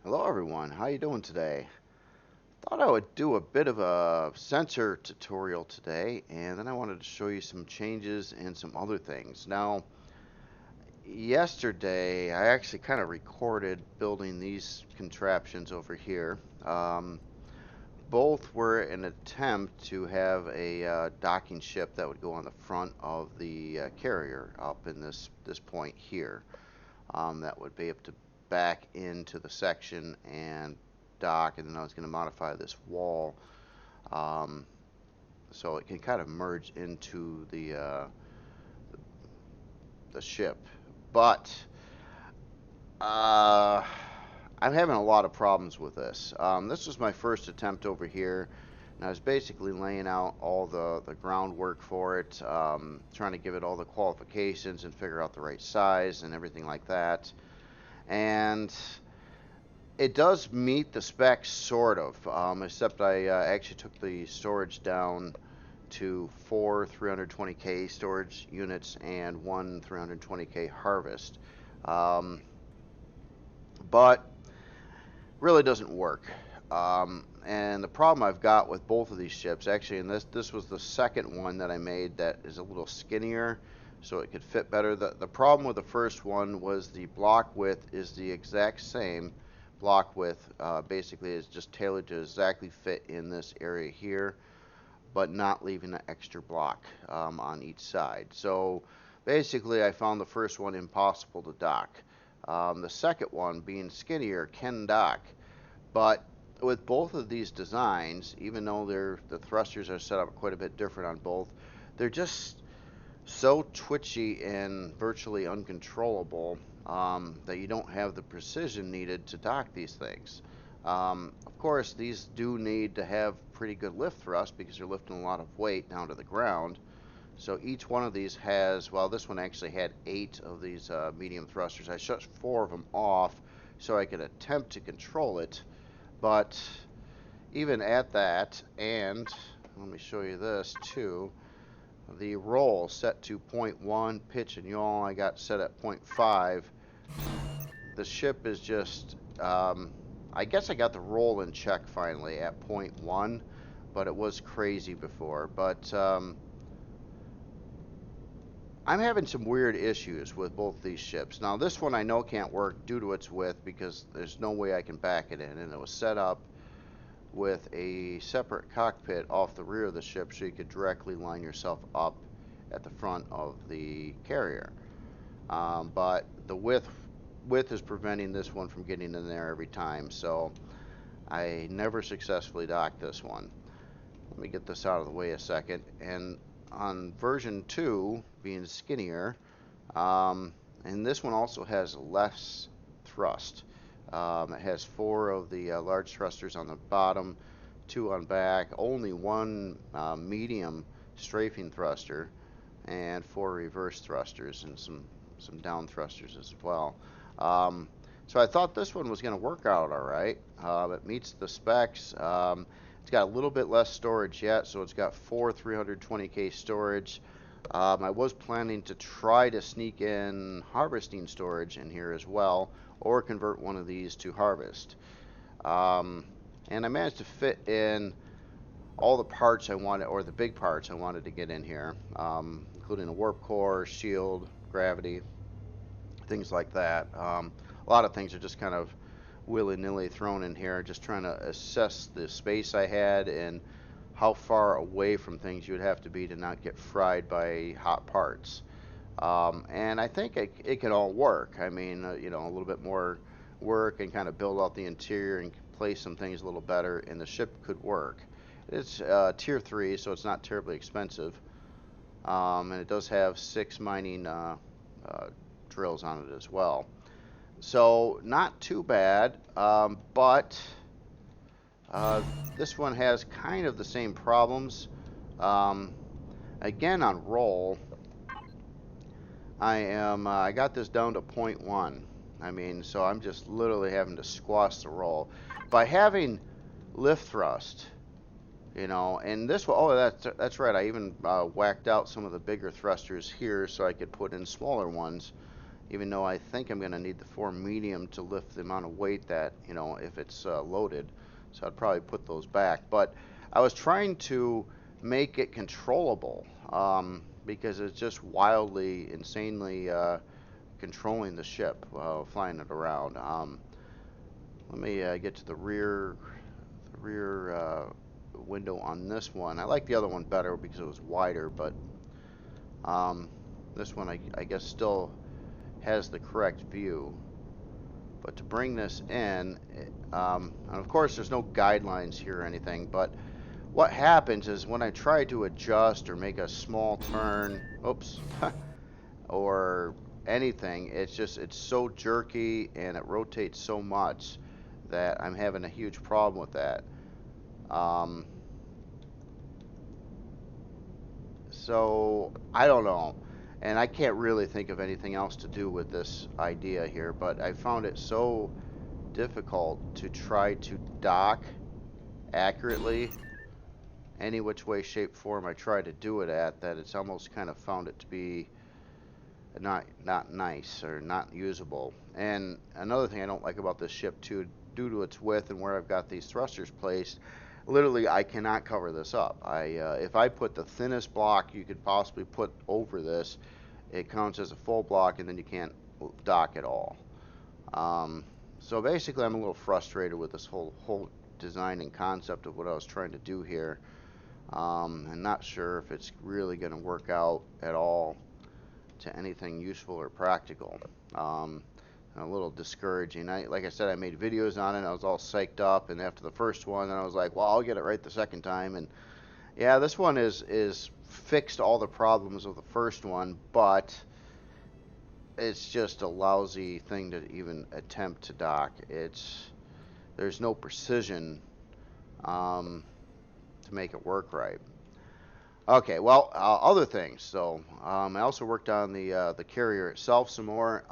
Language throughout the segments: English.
Hello everyone, how you doing today? Thought I would do a bit of a sensor tutorial today, and then I wanted to show you some changes and some other things. Now, yesterday I actually kind of recorded building these contraptions over here. Both were an attempt to have a docking ship that would go on the front of the carrier up in this point here. That would be able to back into the section and dock, and then I was going to modify this wall um, so it can kind of merge into the ship. But uh, I'm having a lot of problems with this. This was my first attempt over here, and I was basically laying out all the groundwork for it, trying to give it all the qualifications and figure out the right size and everything like that. And it does meet the specs, sort of, except I actually took the storage down to 4 320K storage units and one 320K harvest. Um, but really doesn't work. And the problem I've got with both of these ships, actually, and this was the second one that I made that is a little skinnier, so it could fit better. The problem with the first one was the block width is the exact same. Block width basically is just tailored to exactly fit in this area here, but not leaving an extra block on each side. So basically, I found the first one impossible to dock. The second one, being skinnier, can dock, but with both of these designs, even though the thrusters are set up quite a bit different on both, they're just so twitchy and virtually uncontrollable that you don't have the precision needed to dock these things. Of course, these do need to have pretty good lift thrust because you're lifting a lot of weight down to the ground. So each one of these has, well, this one actually had 8 of these medium thrusters. I shut 4 of them off so I could attempt to control it. But even at that, and let me show you this too, the roll set to 0.1, pitch and yaw I got set at 0.5. The ship is just, I guess I got the roll in check finally at 0.1, but it was crazy before. But I'm having some weird issues with both these ships. Now this one I know can't work due to its width because there's no way I can back it in, and it was set up with a separate cockpit off the rear of the ship so you could directly line yourself up at the front of the carrier. But the width is preventing this one from getting in there every time, so I never successfully docked this one. Let me get this out of the way a second. And on version 2, being skinnier, and this one also has less thrust. It has 4 of the large thrusters on the bottom, 2 on back, only 1 medium strafing thruster, and 4 reverse thrusters and some down thrusters as well. So I thought this one was going to work out all right. It meets the specs. It's got a little bit less storage yet, so it's got 4 320K storage. I was planning to try to sneak in harvesting storage in here as well, or convert one of these to harvest. And I managed to fit in all the parts I wanted, or the big parts I wanted to get in here, including a warp core, shield, gravity, things like that. A lot of things are just kind of willy-nilly thrown in here, just trying to assess the space I had and how far away from things you would have to be to not get fried by hot parts. And I think it can all work. I mean, you know, a little bit more work and kind of build out the interior and place some things a little better, and the ship could work. It's tier 3, so it's not terribly expensive. And it does have 6 mining drills on it as well. So not too bad, but this one has kind of the same problems. Um, Again, on roll, I got this down to 0.1. I mean, so I'm just literally having to squash the roll. By having lift thrust, you know, and this one, oh, that's right. I even whacked out some of the bigger thrusters here so I could put in smaller ones. even though I think I'm going to need the 4 medium to lift the amount of weight that, you know, if it's loaded. So I'd probably put those back. But I was trying to make it controllable because it's just wildly, insanely controlling the ship while flying it around. Let me get to the rear window on this one. I like the other one better because it was wider, but this one I guess still has the correct view. But to bring this in, and of course there's no guidelines here or anything, but what happens is when I try to adjust or make a small turn, oops, or anything, it's so jerky and it rotates so much that I'm having a huge problem with that. So I don't know, and I can't really think of anything else to do with this idea here, but I found it so difficult to try to dock accurately any which way, shape, form I try to do it at, that it's almost kind of found it to be not nice or not usable. And another thing I don't like about this ship too, due to its width and where I've got these thrusters placed, literally I cannot cover this up. If I put the thinnest block you could possibly put over this, it counts as a full block and then you can't dock at all. So basically I'm a little frustrated with this whole design and concept of what I was trying to do here. I'm not sure if it's really going to work out at all to anything useful or practical. A little discouraging. Like I said, I made videos on it. I was all psyched up, and after the first one, then I was like, well, I'll get it right the second time. And yeah, this one is fixed all the problems of the first one, but it's just a lousy thing to even attempt to dock. There's no precision to make it work right. Okay, well, other things. So I also worked on the carrier itself some more.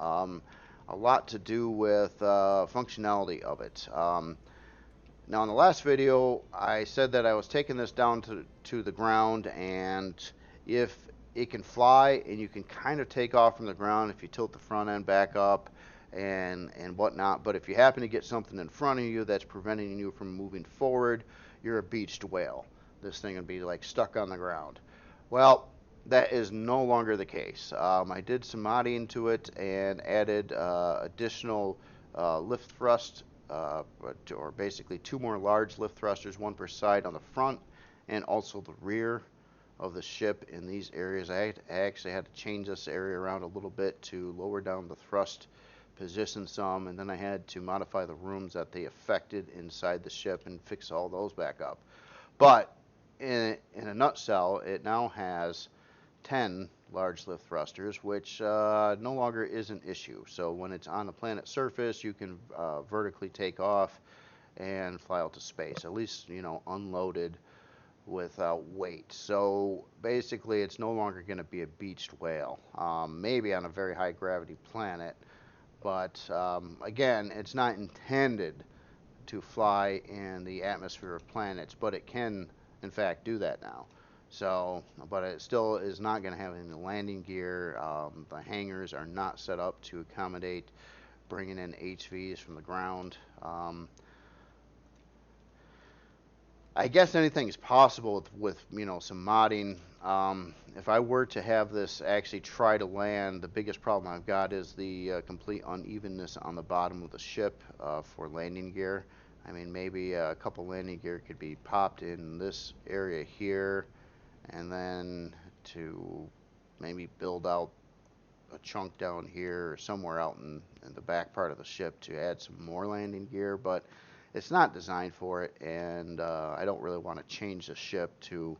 A lot to do with functionality of it. Now, in the last video, I said that I was taking this down to the ground, and if it can fly and you can kind of take off from the ground if you tilt the front end back up and whatnot, but if you happen to get something in front of you that's preventing you from moving forward, you're a beached whale. This thing would be like stuck on the ground. Well, that is no longer the case. I did some modding to it and added additional lift thrust, or basically 2 more large lift thrusters, 1 per side on the front and also the rear of the ship in these areas. I actually had to change this area around a little bit to lower down the thrust position some, and then I had to modify the rooms that they affected inside the ship and fix all those back up. But in a nutshell, it now has 10 large lift thrusters, which no longer is an issue. So when it's on the planet's surface, you can vertically take off and fly out to space, at least, you know, unloaded without weight. So basically it's no longer going to be a beached whale, maybe on a very high gravity planet, but again, it's not intended to fly in the atmosphere of planets, but it can in fact do that now. So, but it still is not going to have any landing gear. The hangars are not set up to accommodate bringing in HVs from the ground. I guess anything is possible with you know, some modding. If I were to have this actually try to land, the biggest problem I've got is the complete unevenness on the bottom of the ship for landing gear. I mean, maybe a couple landing gear could be popped in this area here, and then to maybe build out a chunk down here or somewhere out in the back part of the ship to add some more landing gear, but it's not designed for it, and I don't really want to change the ship to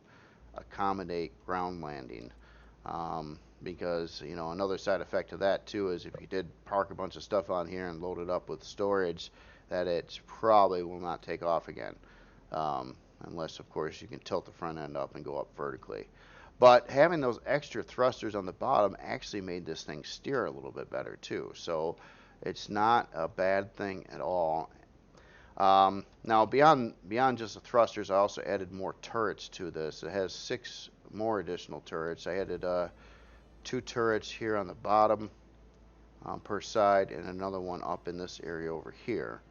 accommodate ground landing, because, you know, another side effect of that too is if you did park a bunch of stuff on here and load it up with storage, that it probably will not take off again, unless of course you can tilt the front end up and go up vertically. But having those extra thrusters on the bottom actually made this thing steer a little bit better too, so it's not a bad thing at all. Now beyond just the thrusters, I also added more turrets to this. It has 6 more additional turrets. I added 2 turrets here on the bottom, per side, and another one up in this area over here.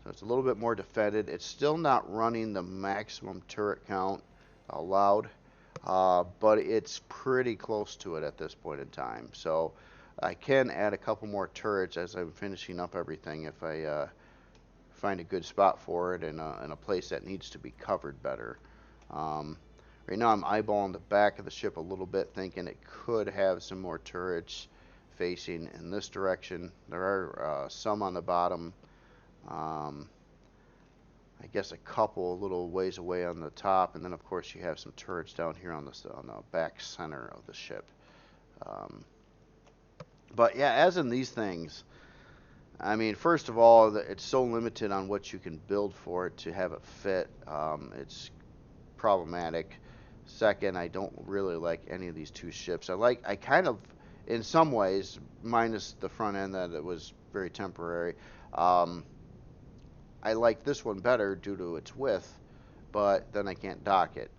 So it's a little bit more defended. It's still not running the maximum turret count allowed, but it's pretty close to it at this point in time. So I can add a couple more turrets as I'm finishing up everything if I find a good spot for it and a place that needs to be covered better. Right now I'm eyeballing the back of the ship a little bit, thinking it could have some more turrets facing in this direction. There are some on the bottom. I guess a couple a little ways away on the top, and then of course you have some turrets down here on the back center of the ship. But yeah, as in these things, I mean, first of all, it's so limited on what you can build for it to have it fit. It's problematic. Second, I don't really like any of these two ships. I kind of, in some ways, minus the front end that it was very temporary, I like this one better due to its width, but then I can't dock it.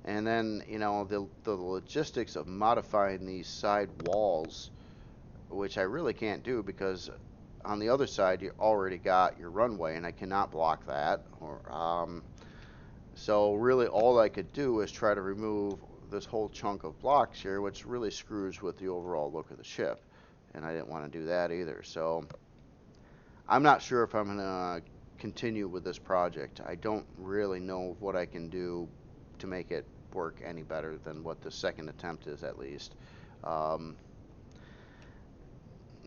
And then, you know, the logistics of modifying these side walls, which I really can't do because on the other side you already got your runway and I cannot block that. So really all I could do is try to remove this whole chunk of blocks here, which really screws with the overall look of the ship. And I didn't want to do that either. So I'm not sure if I'm going to continue with this project. I don't really know what I can do to make it work any better than what the second attempt is, at least.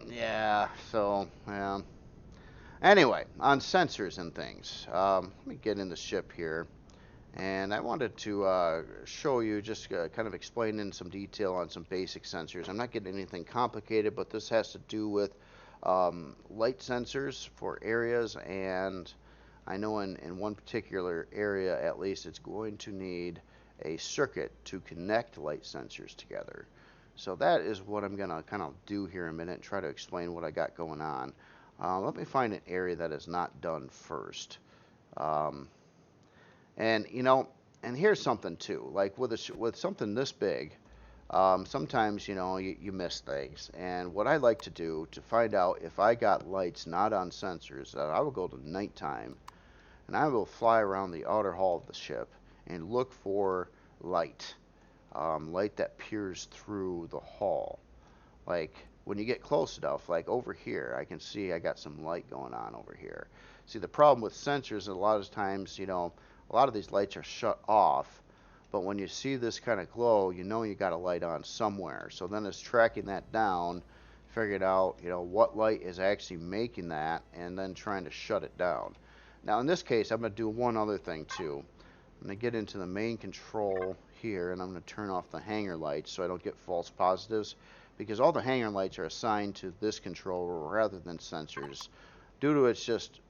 Yeah, so, yeah. Anyway, on sensors and things. Let me get in the ship here. And I wanted to show you, just kind of explain in some detail on some basic sensors. I'm not getting anything complicated, but this has to do with light sensors for areas, and I know in one particular area at least it's going to need a circuit to connect light sensors together. So that is what I'm going to kind of do here in a minute and try to explain what I got going on. Let me find an area that is not done first. And you know, and here's something too, like with something this big, sometimes, you know, you miss things. And what I like to do to find out if I got lights not on sensors, I will go to nighttime and I will fly around the outer hull of the ship and look for light, light that peers through the hull. Like when you get close enough, like over here, I can see I got some light going on over here. See, the problem with sensors is a lot of times, you know, a lot of these lights are shut off. But when you see this kind of glow, you know you got a light on somewhere. So then it's tracking that down, figuring out, you know, what light is actually making that, and then trying to shut it down. Now in this case, I'm going to do one other thing too. I'm going to get into the main control here, and I'm going to turn off the hanger lights so I don't get false positives, because all the hanger lights are assigned to this controller rather than sensors, due to its just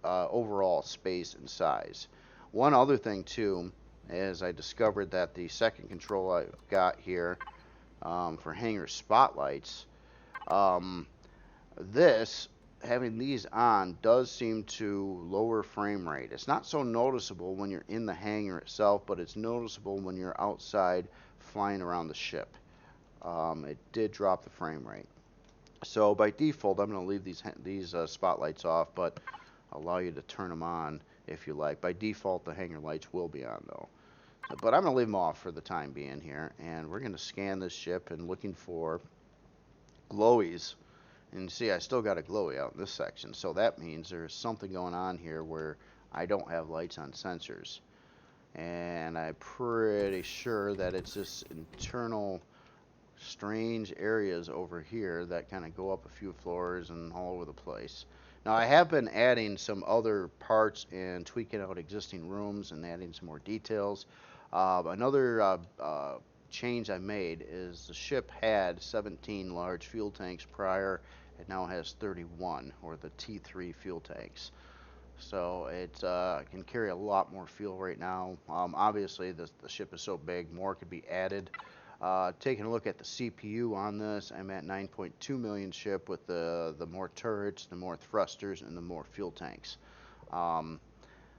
overall space and size. One other thing too, is I discovered that the second control I've got here for hanger spotlights, having these on does seem to lower frame rate. It's not so noticeable when you're in the hangar itself, but it's noticeable when you're outside flying around the ship. It did drop the frame rate. So by default, I'm going to leave these spotlights off, but allow you to turn them on if you like. By default, the hanger lights will be on though. But I'm going to leave them off for the time being here, and we're going to scan this ship and looking for glowies. And see, I still got a glowy out in this section, so that means there's something going on here where I don't have lights on sensors. And I'm pretty sure that it's this internal strange areas over here that kind of go up a few floors and all over the place. Now I have been adding some other parts and tweaking out existing rooms and adding some more details. Another change I made is the ship had 17 large fuel tanks prior. It now has 31, or the T3 fuel tanks. So it can carry a lot more fuel right now. Obviously, the ship is so big, more could be added. Taking a look at the CPU on this, I'm at 9.2 million ship with the more turrets, the more thrusters, and the more fuel tanks.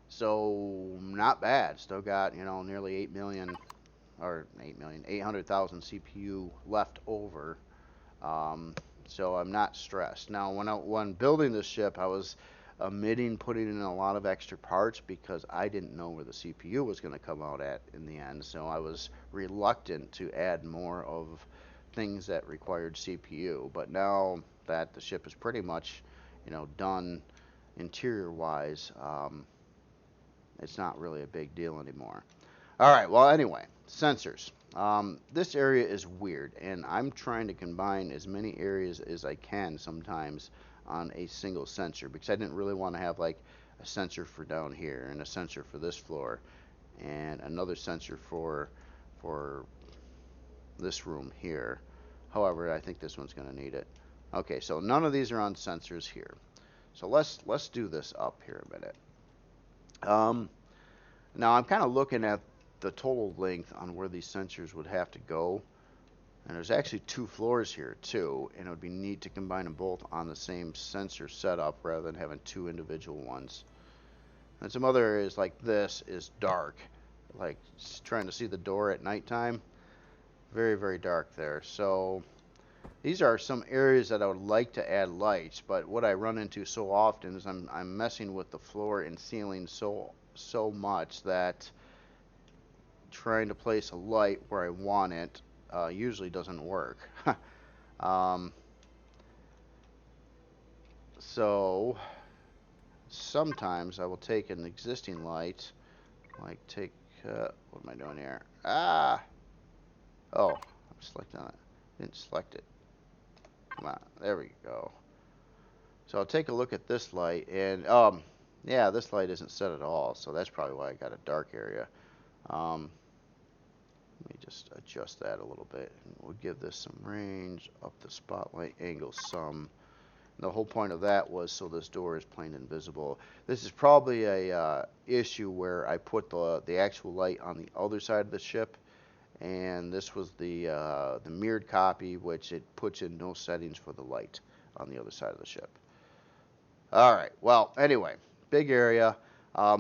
So not bad. Still got, you know, nearly 8 million, or 8 million, 800,000 CPU left over. So I'm not stressed. Now, when building this ship, I was omitting putting in a lot of extra parts because I didn't know where the CPU was going to come out at in the end. So I was reluctant to add more of things that required CPU. But now that the ship is pretty much, done interior wise, it's not really a big deal anymore. All right, well, anyway, sensors. This area is weird, and I'm trying to combine as many areas as I can sometimes on a single sensor because I didn't really want to have like a sensor for down here and a sensor for this floor and another sensor for this room here. However, I think this one's going to need it. Okay, so none of these are on sensors here. So let's do this up here a minute. Now I'm kind of looking at the total length on where these sensors would have to go. And there's actually 2 floors here too, and it would be neat to combine them both on the same sensor setup rather than having 2 individual ones. And some other areas like this is dark, like trying to see the door at nighttime. Very, very dark there. So these are some areas that I would like to add lights, but what I run into so often is I'm messing with the floor and ceiling so much that trying to place a light where I want it usually doesn't work. So sometimes I will take an existing light, like what am I doing here? Oh, I'm selecting it. Didn't select it. Come on, there we go. So I'll take a look at this light, and yeah, this light isn't set at all, so that's probably why I got a dark area. Let me just adjust that a little bit, and we'll give this some range, up the spotlight angle some. And the whole point of that was so this door is plain invisible. This is probably a issue where I put the actual light on the other side of the ship, and this was the mirrored copy, which it puts in no settings for the light on the other side of the ship. All right, well, anyway, big area.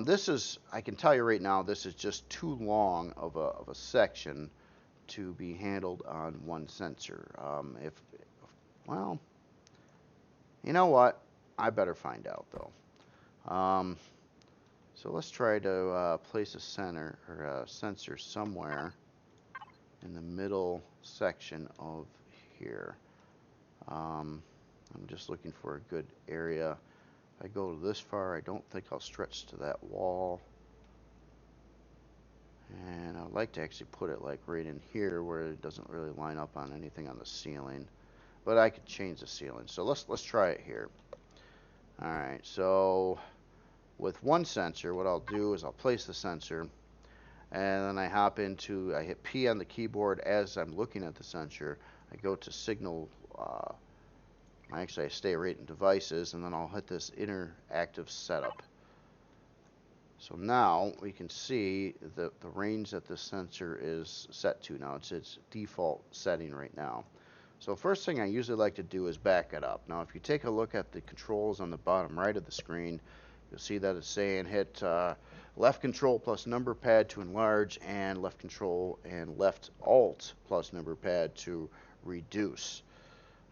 This is, I can tell you right now, this is just too long of a section to be handled on one sensor. Well, you know what? I better find out though. So let's try to place a sensor somewhere in the middle section of here. I'm just looking for a good area. If I go this far, I don't think I'll stretch to that wall. And I'd like to actually put it like right in here where it doesn't really line up on anything on the ceiling. But I could change the ceiling. So let's try it here. Alright, so with one sensor, what I'll do is I'll place the sensor, and then I hit P on the keyboard as I'm looking at the sensor. I go to signal, I stay right in devices, and then I'll hit this interactive setup. So now we can see the range that this sensor is set to now. It's its default setting right now. So first thing I usually like to do is back it up. Now if you take a look at the controls on the bottom right of the screen, you'll see that it's saying hit left control plus number pad to enlarge, and left control and left alt plus number pad to reduce.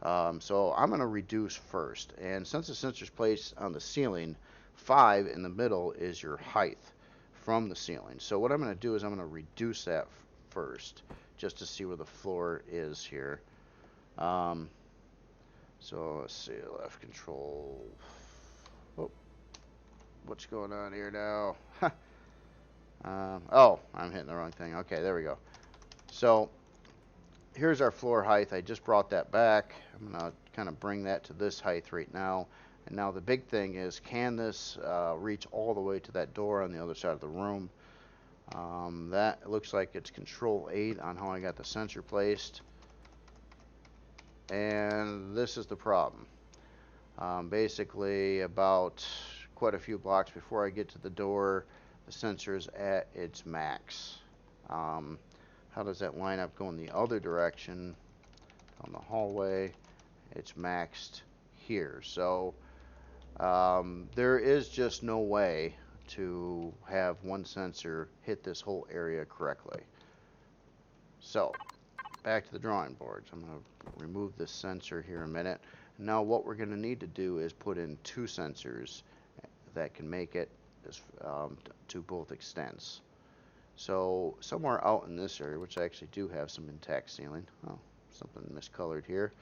So I'm going to reduce first, and since the sensor is placed on the ceiling, 5 in the middle is your height from the ceiling. So what I'm going to do is I'm going to reduce that first just to see where the floor is here. So let's see, left control. Oh, what's going on here now? Oh, I'm hitting the wrong thing. Okay, there we go. So here's our floor height. I just brought that back. I'm going to kind of bring that to this height right now. And now the big thing is, can this reach all the way to that door on the other side of the room? That looks like it's Control 8 on how I got the sensor placed. And this is the problem. Basically, about quite a few blocks before I get to the door, the sensor is at its max. How does that line up going the other direction? On the hallway, it's maxed here. So there is just no way to have one sensor hit this whole area correctly. So back to the drawing board. So I'm going to remove this sensor here in a minute. Now what we're going to need to do is put in 2 sensors that can make it to both extents. So somewhere out in this area, which I actually do have some intact ceiling. Oh, something miscolored here.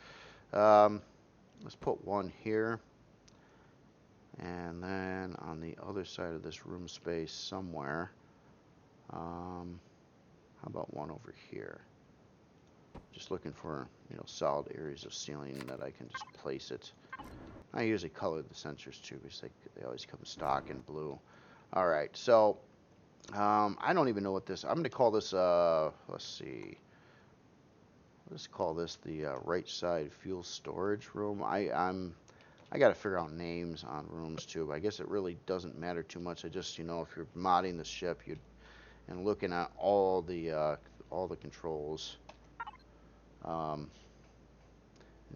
Let's put one here. And then on the other side of this room space somewhere, how about one over here? Just looking for, solid areas of ceiling that I can just place it. I usually color the sensors too because they always come stock in blue. All right, so I don't even know what this. I'm going to call this. Let's see. Let's call this the right side fuel storage room. I got to figure out names on rooms too. But I guess it really doesn't matter too much. I just, if you're modding the ship, and looking at all the controls, and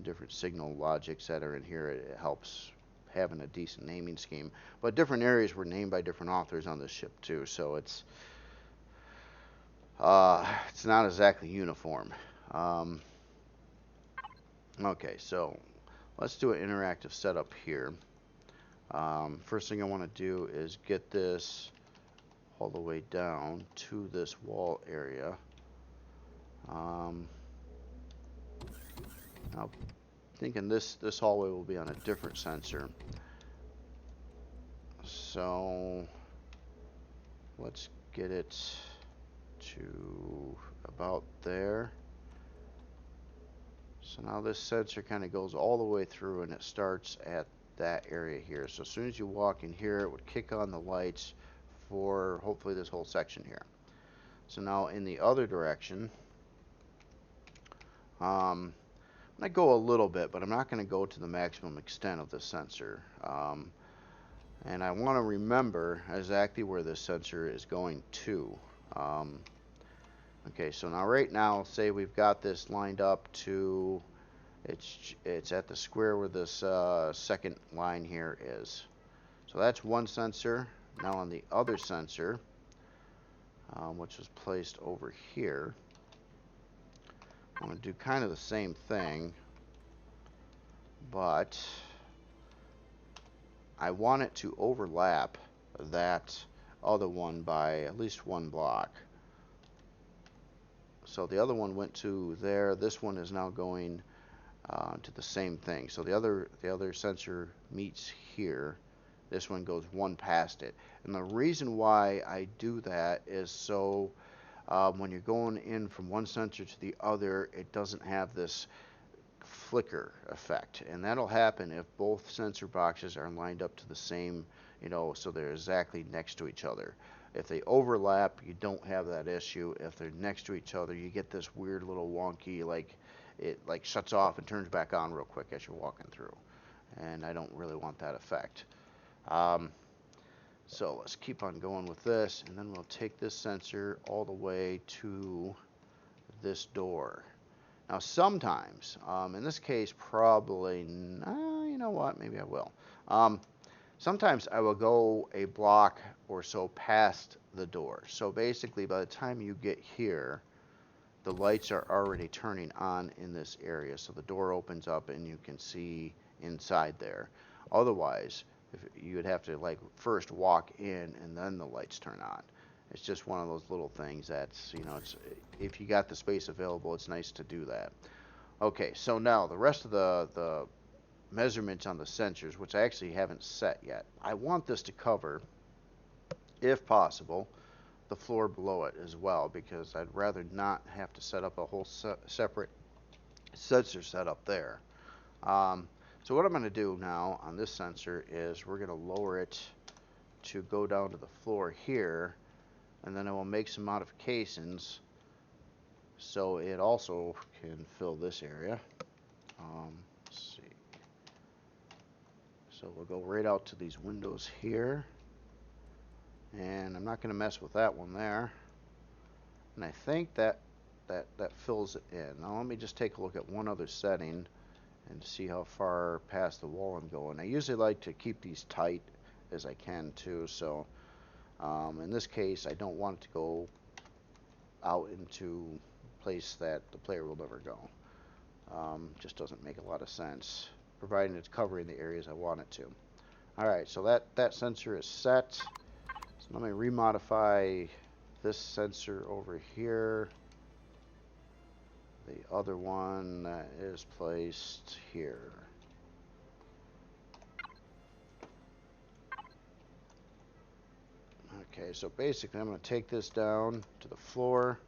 different signal logics that are in here, it helps having a decent naming scheme. But different areas were named by different authors on this ship too, so it's not exactly uniform. Okay, so let's do an interactive setup here. First thing I want to do is get this all the way down to this wall area. Now, thinking this hallway will be on a different sensor. So let's get it to about there. So now this sensor kind of goes all the way through and it starts at that area here. So as soon as you walk in here, it would kick on the lights for hopefully this whole section here. So now in the other direction, I'm going to go a little bit, but I'm not going to go to the maximum extent of this sensor. And I want to remember exactly where this sensor is going to. Okay, so now right now, say we've got this lined up to, it's at the square where this second line here is. So that's one sensor. Now on the other sensor, which was placed over here, I'm going to do kind of the same thing, but I want it to overlap that other one by at least 1 block. So the other one went to there. This one is now going to the same thing. So the other sensor meets here. This one goes 1 past it. And the reason why I do that is so when you're going in from one sensor to the other, it doesn't have this flicker effect. And that'll happen if both sensor boxes are lined up to the same, so they're exactly next to each other. If they overlap, you don't have that issue. If they're next to each other, you get this weird little wonky, it shuts off and turns back on real quick as you're walking through. And I don't really want that effect. So let's keep on going with this, and then we'll take this sensor all the way to this door. Now sometimes, in this case probably, you know what, maybe I will. Sometimes I will go a block or so past the door. So basically by the time you get here, the lights are already turning on in this area. So the door opens up and you can see inside there. Otherwise, you would have to first walk in and then the lights turn on. It's just one of those little things that's, if you got the space available, it's nice to do that. Okay, so now the rest of the measurements on the sensors, which I actually haven't set yet. I want this to cover, if possible, the floor below it as well, because I'd rather not have to set up a whole separate sensor setup there. So what I'm going to do now on this sensor is we're going to lower it to go down to the floor here, and then I will make some modifications so it also can fill this area. Let's see. So we'll go right out to these windows here, and I'm not going to mess with that one there. And I think that fills it in. Now let me just take a look at one other setting and see how far past the wall I'm going. I usually like to keep these tight as I can too, so in this case I don't want it to go out into place that the player will never go. Just doesn't make a lot of sense, providing it's covering the areas I want it to. Alright, so that sensor is set. So let me remodify this sensor over here. The other one that is placed here. Okay, so basically I'm going to take this down to the floor,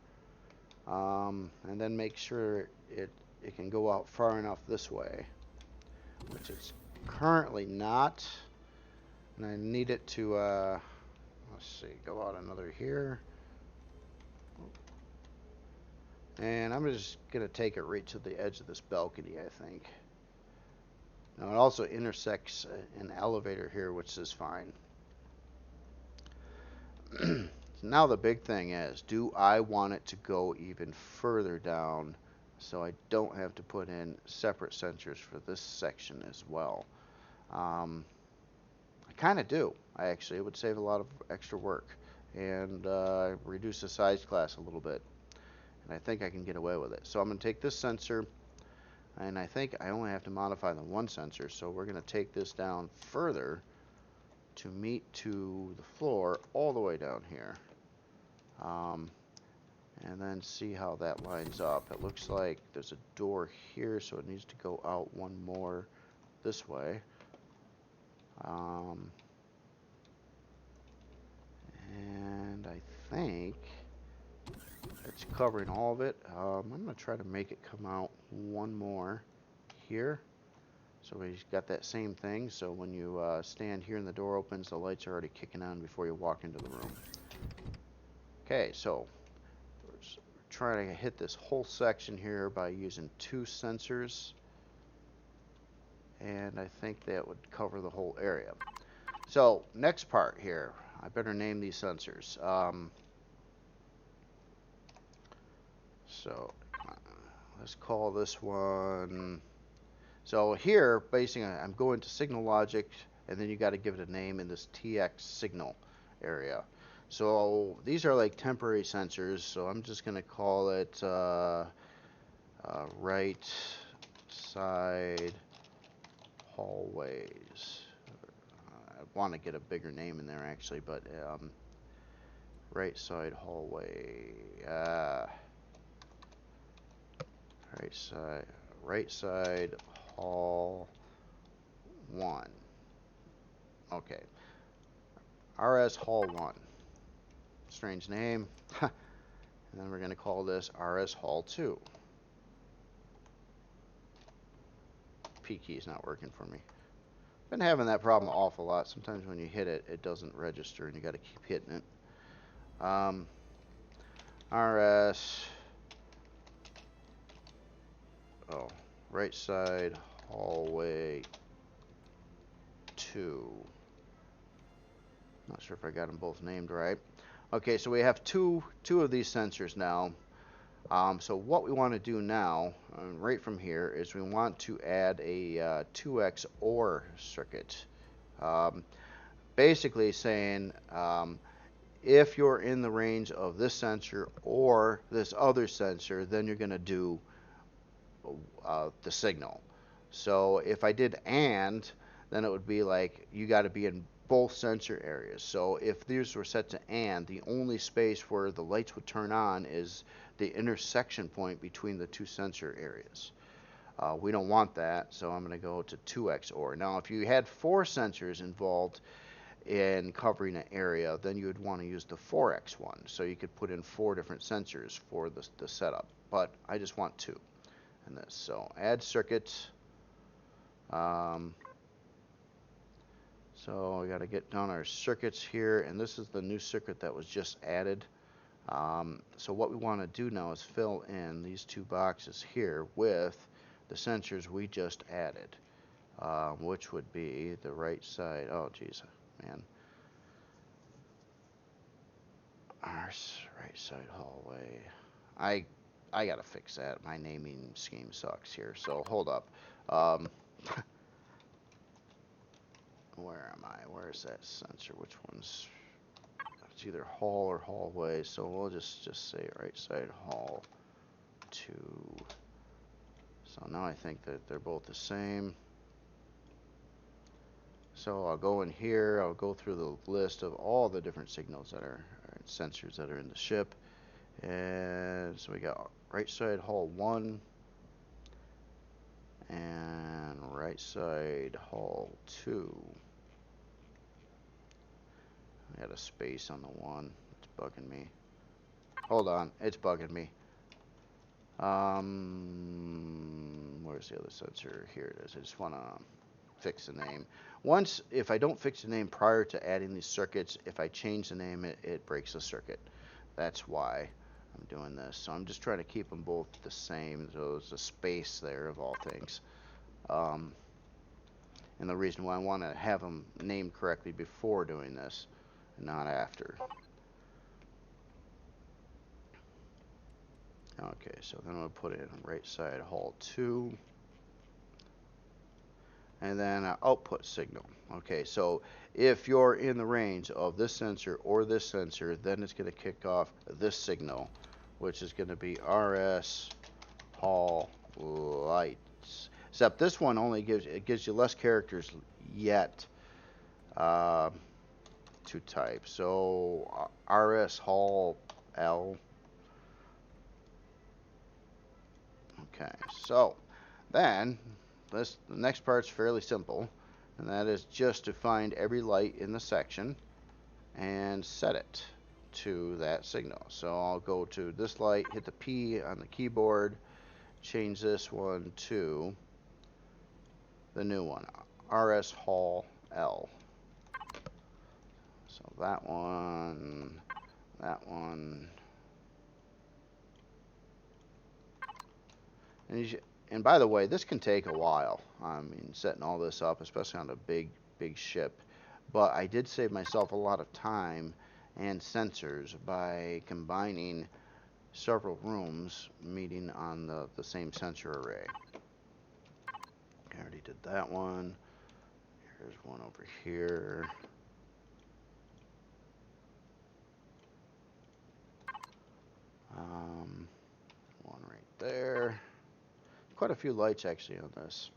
and then make sure it can go out far enough this way, which it's currently not. And I need it to, let's see, go out another here. And I'm just going to take it right to the edge of this balcony, I think. Now it also intersects an elevator here, which is fine. Now the big thing is, do I want it to go even further down so I don't have to put in separate sensors for this section as well? I kind of do. It would save a lot of extra work and reduce the size class a little bit. And I think I can get away with it. So I'm going to take this sensor, and I think I only have to modify the one sensor, so we're going to take this down further to meet to the floor all the way down here. And then see how that lines up. It looks like there's a door here, so it needs to go out one more this way. And I think it's covering all of it. I'm going to try to make it come out one more here. So we've got that same thing. So when you stand here and the door opens, the lights are already kicking on before you walk into the room. Okay, so we're trying to hit this whole section here by using 2 sensors. And I think that would cover the whole area. So next part here, I better name these sensors. So let's call this one. So here, basically, I'm going to signal logic, and then you got to give it a name in this TX signal area. So these are like temporary sensors. So I'm just going to call it right side hallways. I want to get a bigger name in there actually, but right side hallway. Right side hall 1. Okay. RS hall 1. Strange name. And then we're going to call this RS hall 2. P key is not working for me. Been having that problem an awful lot. Sometimes when you hit it, it doesn't register and you got to keep hitting it. RS. Oh, right side hallway 2. Not sure if I got them both named right. Okay, so we have two of these sensors now. So what we want to do now, right from here, is we want to add a 2x OR circuit. Basically saying if you're in the range of this sensor or this other sensor, then you're going to do the signal. So if I did AND, then it would be like you got to be in both sensor areas. So if these were set to AND, the only space where the lights would turn on is the intersection point between the 2 sensor areas. We don't want that, so I'm going to go to 2x OR. Now if you had 4 sensors involved in covering an area, then you would want to use the 4x one. So you could put in 4 different sensors for the setup. But I just want 2 in this. So add circuits. So we got to get down our circuits here, and this is the new circuit that was just added. So what we want to do now is fill in these 2 boxes here with the sensors we just added, which would be the right side. Oh, geez, man. Our right side hallway. I got to fix that. My naming scheme sucks here. So hold up. Where am I? Where's that sensor? Which one's? It's either hall or hallway. So we'll just say right side hall 2. So now I think that they're both the same. So I'll go in here, I'll go through the list of all the different signals that are sensors that are in the ship. And so we got right side hull 1 and right side hull 2. I got a space on the 1. It's bugging me. Hold on, it's bugging me. Where's the other sensor? Here it is. I just want to fix the name. Once, if I don't fix the name prior to adding these circuits, if I change the name, it breaks the circuit. That's why I'm doing this. So I'm just trying to keep them both the same. So there's a space there of all things. And the reason why I want to have them named correctly before doing this, and not after. Okay, so then I'll put in right side hull 2. And then output signal. Okay, so if you're in the range of this sensor or this sensor, then it's going to kick off this signal, which is going to be RS Hall lights. Except this one only gives you less characters yet to type. So RS Hall L. Okay, so then the next part's fairly simple, and that is just to find every light in the section and set it to that signal. So I'll go to this light, hit the P on the keyboard, change this one to the new one, RS Hall L. So that one, and by the way, this can take a while. I mean, setting all this up, especially on a big ship. But I did save myself a lot of time and sensors by combining several rooms meeting on the same sensor array. I already did that one. Here's one over here. One right there. Quite a few lights actually on this.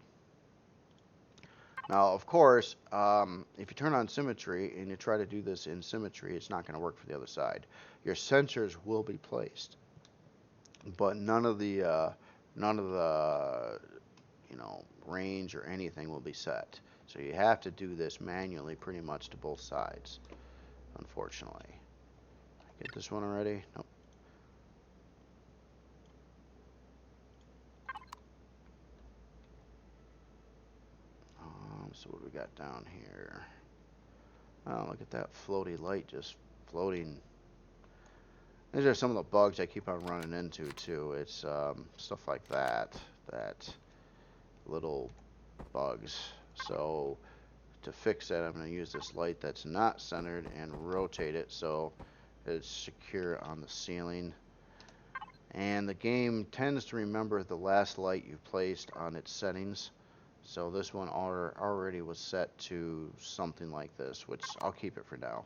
Now, of course, if you turn on symmetry and you try to do this in symmetry, it's not going to work for the other side. Your sensors will be placed, but none of the range or anything will be set. So you have to do this manually, pretty much to both sides. Unfortunately, get this one already. Nope. So what do we got down here? Oh, look at that floaty light just floating. These are some of the bugs I keep on running into too. It's stuff like that little bugs. So to fix that, I'm going to use this light that's not centered and rotate it so it's secure on the ceiling. And the game tends to remember the last light you placed on its settings. So this one already was set to something like this, which I'll keep it for now.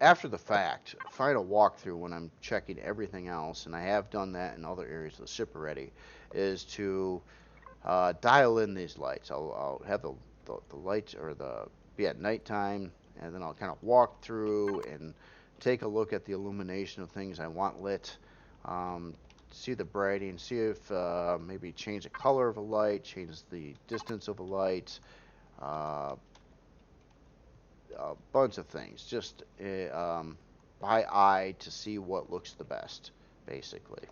After the fact, final walkthrough when I'm checking everything else, and I have done that in other areas of the ship already, is to dial in these lights. I'll have the lights be at nighttime, and then I'll kind of walk through and take a look at the illumination of things I want lit. See the brighting, see if maybe change the color of a light, change the distance of a light, a bunch of things, just by eye to see what looks the best, basically.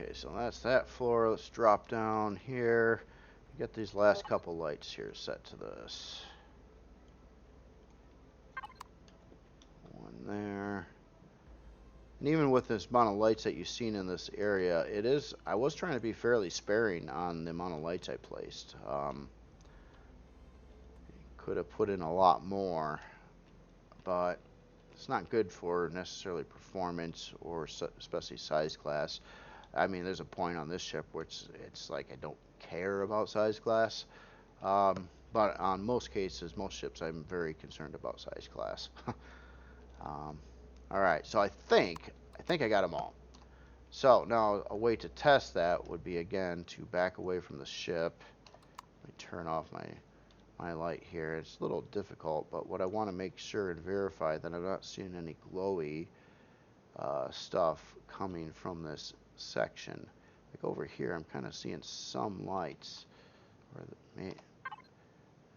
Okay, so that's that floor. Let's drop down here. Get these last couple lights here set to this. One there. And even with this amount of lights that you've seen in this area, I was trying to be fairly sparing on the amount of lights I placed. Could have put in a lot more, but it's not good for necessarily performance or especially size class. I mean, there's a point on this ship where it's like I don't care about size class. But on most cases, most ships, I'm very concerned about size class. All right, so I think I got them all. So now a way to test that would be again to back away from the ship. Let me turn off my light here. It's a little difficult, but what I want to make sure and verify that I'm not seeing any glowy stuff coming from this section. Like over here, I'm kind of seeing some lights.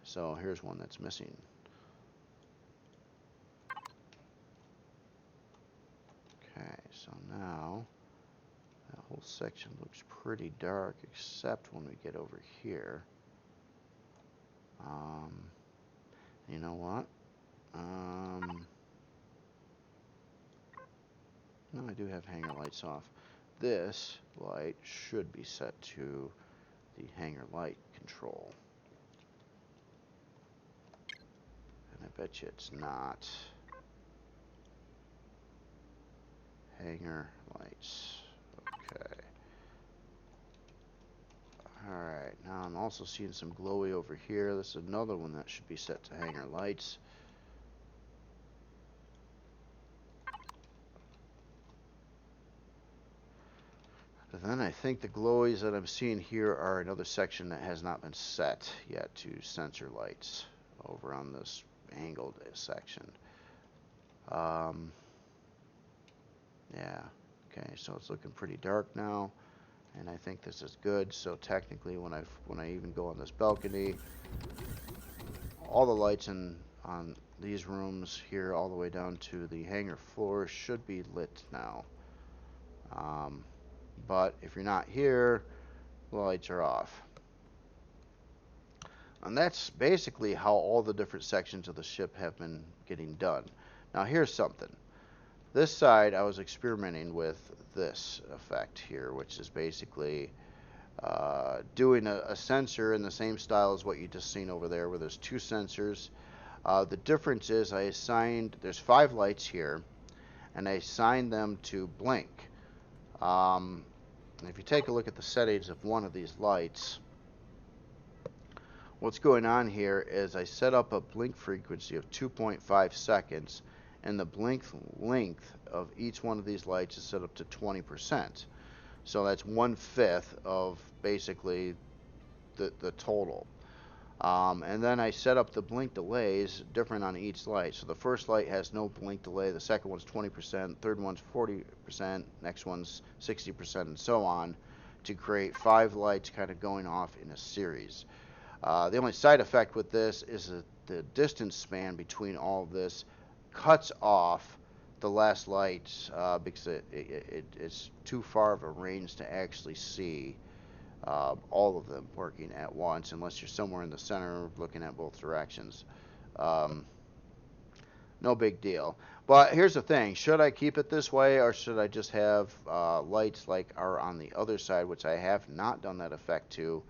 So here's one that's missing. Okay, so now that whole section looks pretty dark, except when we get over here. You know what? No, I do have hanger lights off. This light should be set to the hanger light control. And I bet you it's not. Hanger lights. Okay. Alright, now I'm also seeing some glowy over here. This is another one that should be set to hanger lights. But then I think the glowies that I'm seeing here are another section that has not been set yet to sensor lights over on this angled section. Yeah, okay, so it's looking pretty dark now, and I think this is good. So technically, when I even go on this balcony, all the lights on these rooms here, all the way down to the hangar floor, should be lit now. But if you're not here, the lights are off. And that's basically how all the different sections of the ship have been getting done. Now here's something. This side, I was experimenting with this effect here, which is basically doing a sensor in the same style as what you just seen over there, where there's two sensors. The difference is there's 5 lights here, and I assigned them to blink. If you take a look at the settings of one of these lights, what's going on here is I set up a blink frequency of 2.5 seconds, and the blink length of each one of these lights is set up to 20%. So that's 1/5 of basically the total. And then I set up the blink delays different on each light. So the first light has no blink delay, the second one's 20%, third one's 40%, next one's 60%, and so on, to create 5 lights kind of going off in a series. The only side effect with this is that the distance span between all of this cuts off the last lights because it's too far of a range to actually see all of them working at once, unless you're somewhere in the center looking at both directions. No big deal. But here's the thing, should I keep it this way, or should I just have lights like are on the other side, which I have not done that effect to,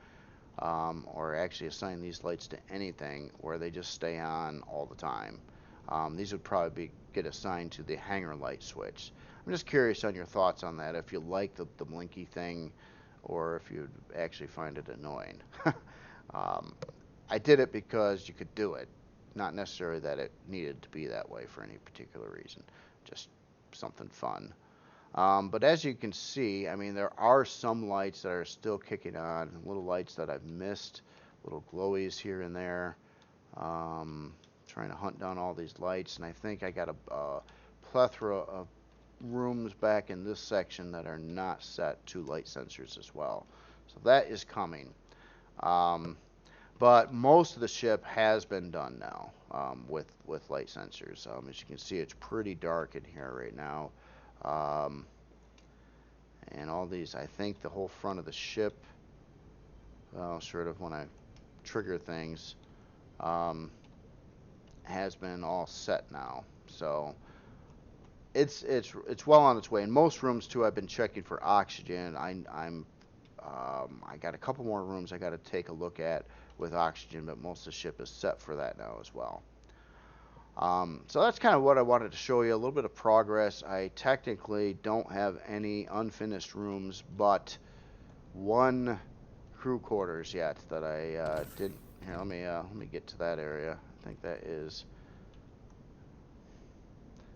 or actually assign these lights to anything where they just stay on all the time. These would probably get assigned to the hanger light switch. I'm just curious on your thoughts on that, if you like the blinky thing, or if you'd actually find it annoying. I did it because you could do it, not necessarily that it needed to be that way for any particular reason, just something fun. But as you can see, I mean, there are some lights that are still kicking on, little lights that I've missed, little glowies here and there. Trying to hunt down all these lights, and I think I got a plethora of rooms back in this section that are not set to light sensors as well. So that is coming. But most of the ship has been done now with light sensors. As you can see, it's pretty dark in here right now. And all these, I think the whole front of the ship, sort of when I trigger things, has been all set now. So it's well on its way. In most rooms too, I've been checking for oxygen. I got a couple more rooms I got to take a look at with oxygen, but most of the ship is set for that now as well. So that's kind of what I wanted to show you, a little bit of progress. I technically don't have any unfinished rooms, but one crew quarters yet that I did. Here, let me get to that area. I think that is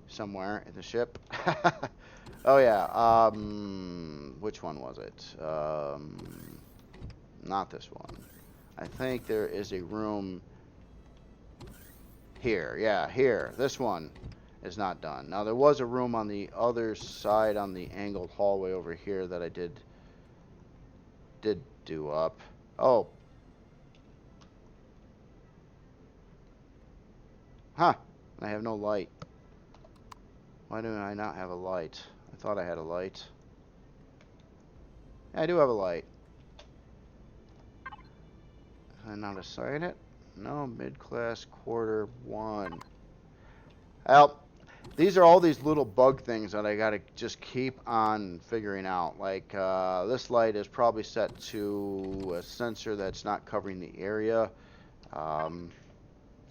somewhere in the ship. Oh yeah. Which one was it? Not this one. I think there is a room here. Yeah, here. This one is not done. Now there was a room on the other side on the angled hallway over here that I did do up. Oh. Huh. I have no light. Why do I not have a light? I thought I had a light. Yeah, I do have a light. Can I not assign it? No, mid-class quarter 1. Well, these are all these little bug things that I gotta just keep on figuring out. Like, this light is probably set to a sensor that's not covering the area.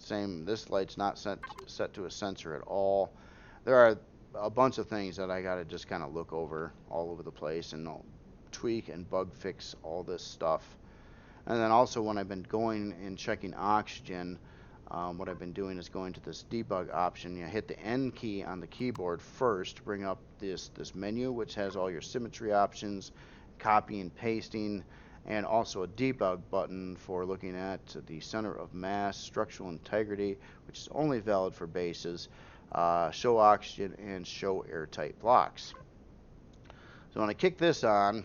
This light's not set to a sensor at all. There are a bunch of things that I gotta just kind of look over all over the place and tweak and bug fix all this stuff. And then also when I've been going and checking oxygen, what I've been doing is going to this debug option. You hit the N key on the keyboard first to bring up this menu, which has all your symmetry options, copy and pasting, and also a debug button for looking at the center of mass, structural integrity, which is only valid for bases, show oxygen, and show airtight blocks. So when I kick this on,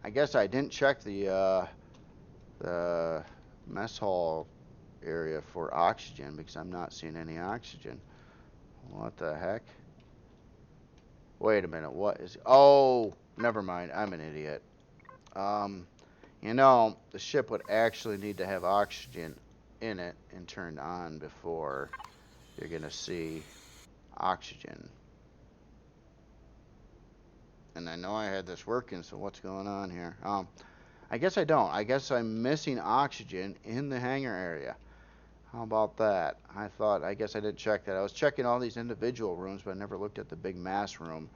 I guess I didn't check the mess hall area for oxygen because I'm not seeing any oxygen. What the heck? Wait a minute, what is... Oh, never mind, I'm an idiot. You know, the ship would actually need to have oxygen in it and turned on before you're gonna see oxygen. And I know I had this working, so what's going on here? I guess I don't. I guess I'm missing oxygen in the hangar area. How about that? I guess I didn't check that. I was checking all these individual rooms, but I never looked at the big mass room.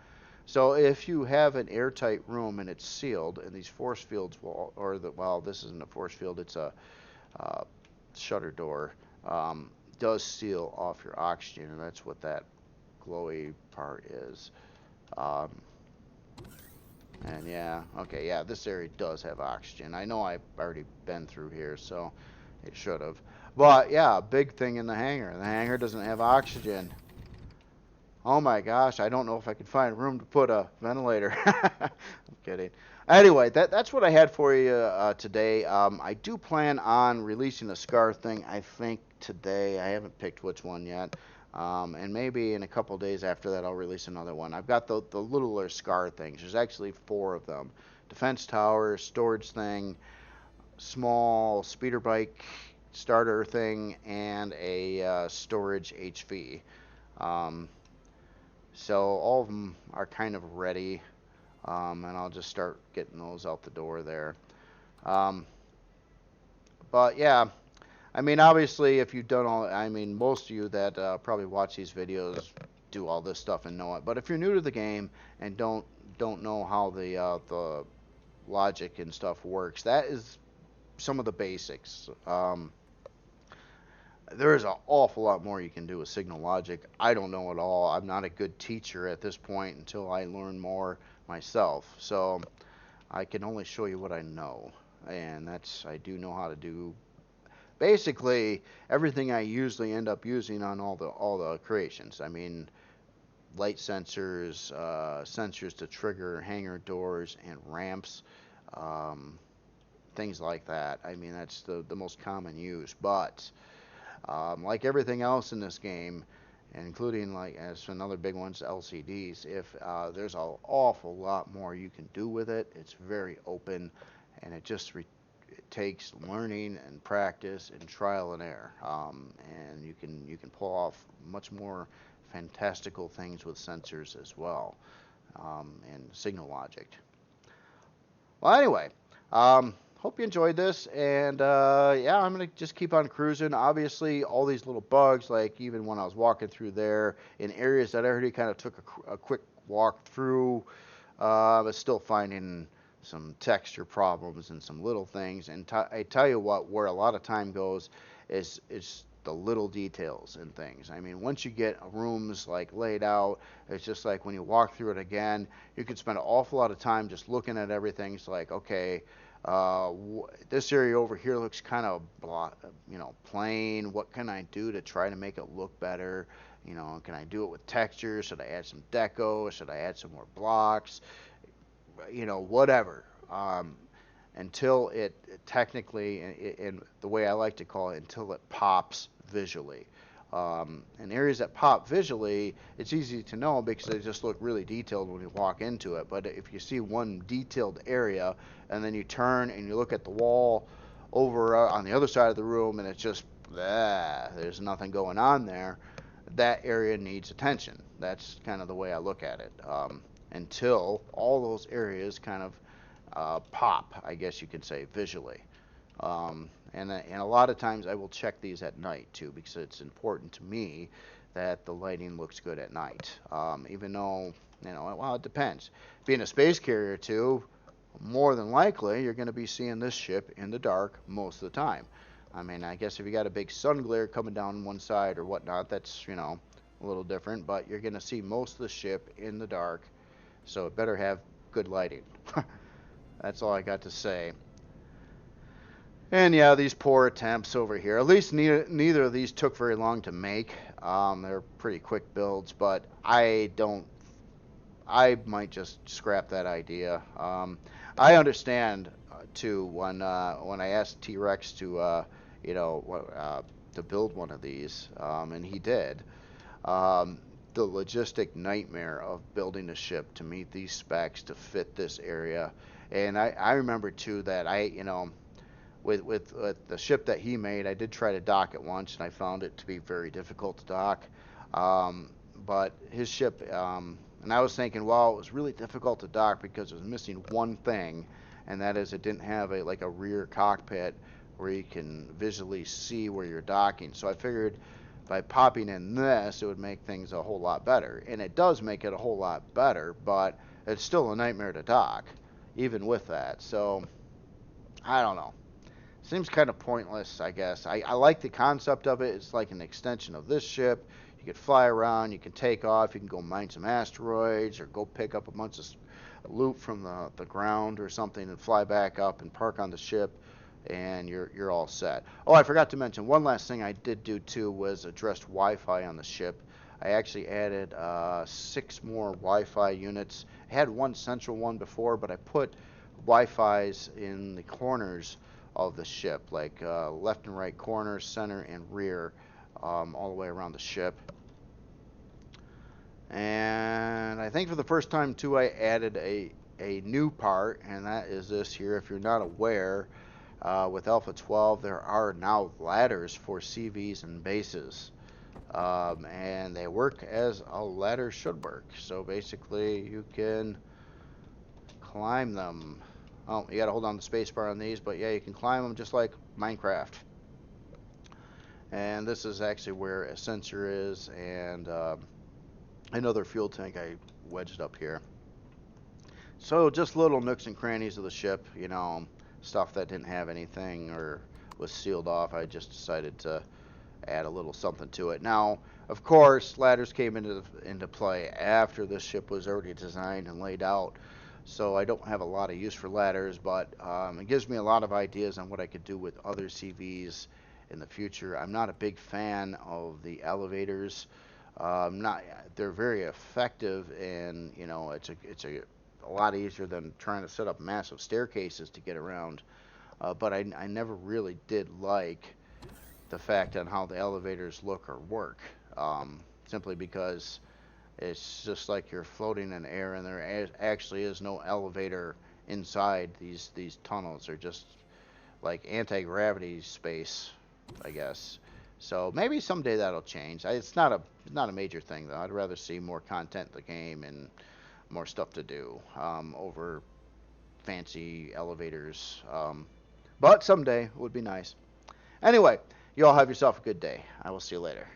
So if you have an airtight room and it's sealed, and these force fields will, well, this isn't a force field, it's a shutter door, does seal off your oxygen, and that's what that glowy part is. And yeah, okay, yeah, this area does have oxygen. I know I've already been through here, so it should have. But yeah, big thing in the hangar. The hangar doesn't have oxygen. Oh my gosh, I don't know if I can find room to put a ventilator. I'm kidding. Anyway, that's what I had for you today. I do plan on releasing the SCAR thing, I think, today. I haven't picked which one yet. And maybe in a couple days after that, I'll release another one. I've got the littler SCAR things. There's actually 4 of them. Defense tower, storage thing, small speeder bike starter thing, and a storage HV. So all of them are kind of ready, and I'll just start getting those out the door there. But yeah, I mean, obviously, if you've done all, I mean, most of you that probably watch these videos do all this stuff and know it. But if you're new to the game and don't know how the logic and stuff works, that is some of the basics. There is an awful lot more you can do with signal logic. I don't know it all. I'm not a good teacher at this point until I learn more myself. So I can only show you what I know, and I do know how to do basically everything I usually end up using on all the creations. I mean, light sensors, sensors to trigger hangar doors and ramps, things like that. I mean, that's the most common use. But like everything else in this game, including like as another big one's LCDs, if there's an awful lot more you can do with it. It's very open, and it just it takes learning and practice and trial and error, and you can pull off much more fantastical things with sensors as well, and signal logic. Well, anyway, hope you enjoyed this. And yeah, I'm gonna just keep on cruising. Obviously, all these little bugs, like even when I was walking through there in areas that I already kind of took a quick walk through, but still finding some texture problems and some little things. And I tell you what, where a lot of time goes is the little details and things. I mean, once you get rooms like laid out, it's just like when you walk through it again, you could spend an awful lot of time just looking at everything. It's like, okay, this area over here looks kind of plain. What can I do to try to make it look better? You know, can I do it with texture? Should I add some deco? Should I add some more blocks? You know, whatever. Until it technically, in the way I like to call it, until it pops visually. In areas that pop visually, it's easy to know because they just look really detailed when you walk into it. But if you see one detailed area and then you turn and you look at the wall over on the other side of the room and it's just, there's nothing going on there, that area needs attention. That's kind of the way I look at it. Until all those areas kind of pop, I guess you could say, visually. And a lot of times I will check these at night too because it's important to me that the lighting looks good at night. Even though, well, it depends. Being a space carrier too, more than likely you're going to be seeing this ship in the dark most of the time. I mean, I guess if you got a big sun glare coming down one side or whatnot, that's, a little different, but you're going to see most of the ship in the dark, so it better have good lighting. That's all I got to say. And yeah, these poor attempts over here. At least neither of these took very long to make. They're pretty quick builds, but I might just scrap that idea. I understand too when I asked T-Rex to build one of these, and he did. The logistic nightmare of building a ship to meet these specs to fit this area. And I remember too that with the ship that he made, I did try to dock it once and I found it to be very difficult to dock. But his ship, and I was thinking, well, it was really difficult to dock because it was missing one thing, and that is it didn't have a rear cockpit where you can visually see where you're docking. So I figured by popping in this, it would make things a whole lot better. And it does make it a whole lot better, but it's still a nightmare to dock, even with that. So, I don't know. Seems kind of pointless, I guess. I like the concept of it. It's like an extension of this ship. You could fly around, you can take off, you can go mine some asteroids, or go pick up a bunch of loot from the ground or something and fly back up and park on the ship, and you're all set. Oh, I forgot to mention, one last thing I did do too was address Wi-Fi on the ship. I actually added 6 more Wi-Fi units. I had one central one before, but I put Wi-Fi's in the corners of the ship, like left and right corners, center and rear, all the way around the ship. And I think for the first time too, I added a new part, and that is this here. If you're not aware, with Alpha 12, there are now ladders for CVs and bases. And they work as a ladder should work. So basically, you can climb them. Oh, you got to hold on the spacebar on these, but yeah, you can climb them just like Minecraft. And this is actually where a sensor is, and another fuel tank I wedged up here. So just little nooks and crannies of the ship, stuff that didn't have anything or was sealed off. I just decided to add a little something to it. Now, of course, ladders came into play after this ship was already designed and laid out. So I don't have a lot of use for ladders, but it gives me a lot of ideas on what I could do with other CVs in the future. I'm not a big fan of the elevators. They're very effective, and it's a lot easier than trying to set up massive staircases to get around. But I never really did like the fact on how the elevators look or work, simply because it's just like you're floating in air, and there actually is no elevator inside these tunnels. They're just like anti-gravity space, I guess. So maybe someday that'll change. It's not a major thing though. I'd rather see more content in the game and more stuff to do over fancy elevators. But someday it would be nice. Anyway, you all have yourself a good day. I will see you later.